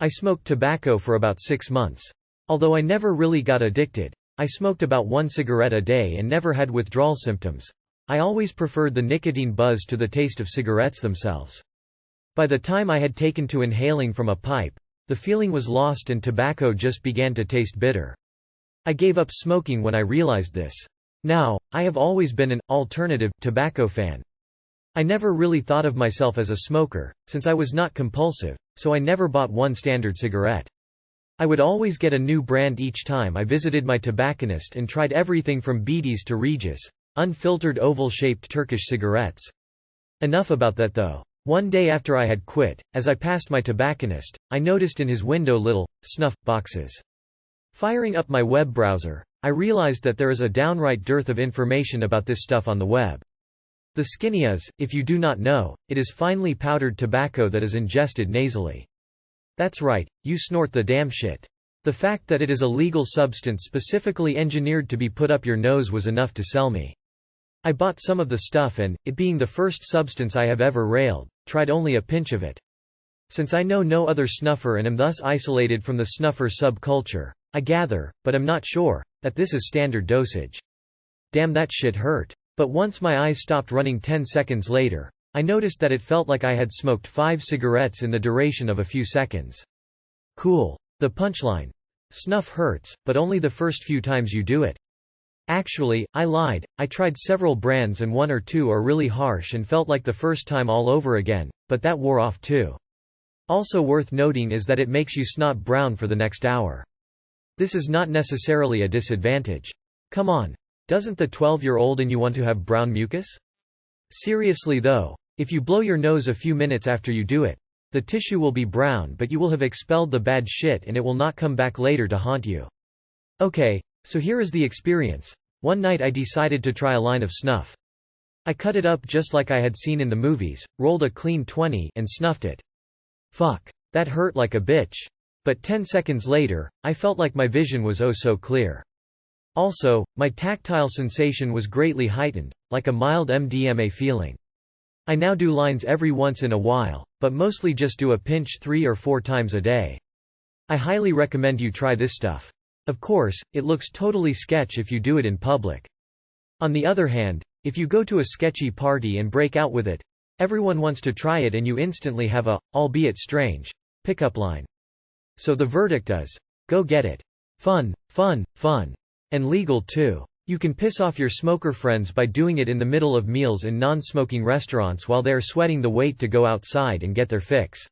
I smoked tobacco for about 6 months. Although I never really got addicted, I smoked about 1 cigarette a day and never had withdrawal symptoms. I always preferred the nicotine buzz to the taste of cigarettes themselves. By the time I had taken to inhaling from a pipe, the feeling was lost and tobacco just began to taste bitter. I gave up smoking when I realized this. Now, I have always been an alternative tobacco fan. I never really thought of myself as a smoker, since I was not compulsive, so I never bought one standard cigarette. I would always get a new brand each time I visited my tobacconist and tried everything from Beatties to Regis, unfiltered oval-shaped Turkish cigarettes. Enough about that though. One day after I had quit, as I passed my tobacconist, I noticed in his window little, snuff boxes. Firing up my web browser, I realized that there is a downright dearth of information about this stuff on the web. The skinny is, if you do not know, it is finely powdered tobacco that is ingested nasally. That's right, you snort the damn shit. The fact that it is a legal substance specifically engineered to be put up your nose was enough to sell me. I bought some of the stuff and, it being the first substance I have ever railed, tried only a pinch of it. Since I know no other snuffer and am thus isolated from the snuffer subculture, I gather, but am not sure, that this is standard dosage. Damn, that shit hurt. But once my eyes stopped running 10 seconds later, I noticed that it felt like I had smoked 5 cigarettes in the duration of a few seconds. Cool. The punchline. Snuff hurts, but only the first few times you do it. Actually, I lied, I tried several brands and 1 or 2 are really harsh and felt like the first time all over again, but that wore off too. Also worth noting is that it makes you snot brown for the next hour. This is not necessarily a disadvantage. Come on. Doesn't the 12-year-old in you want to have brown mucus? Seriously though, if you blow your nose a few minutes after you do it, the tissue will be brown but you will have expelled the bad shit and it will not come back later to haunt you. Okay, so here is the experience. One night I decided to try a line of snuff. I cut it up just like I had seen in the movies, rolled a clean 20 and snuffed it. Fuck. That hurt like a bitch. But 10 seconds later, I felt like my vision was oh so clear. Also, my tactile sensation was greatly heightened, like a mild MDMA feeling. I now do lines every once in a while, but mostly just do a pinch 3 or 4 times a day. I highly recommend you try this stuff. Of course, it looks totally sketch if you do it in public. On the other hand, if you go to a sketchy party and break out with it, everyone wants to try it and you instantly have a, albeit strange, pickup line. So the verdict is, go get it. Fun, fun, fun. And legal too. You can piss off your smoker friends by doing it in the middle of meals in non-smoking restaurants while they are sweating the wait to go outside and get their fix.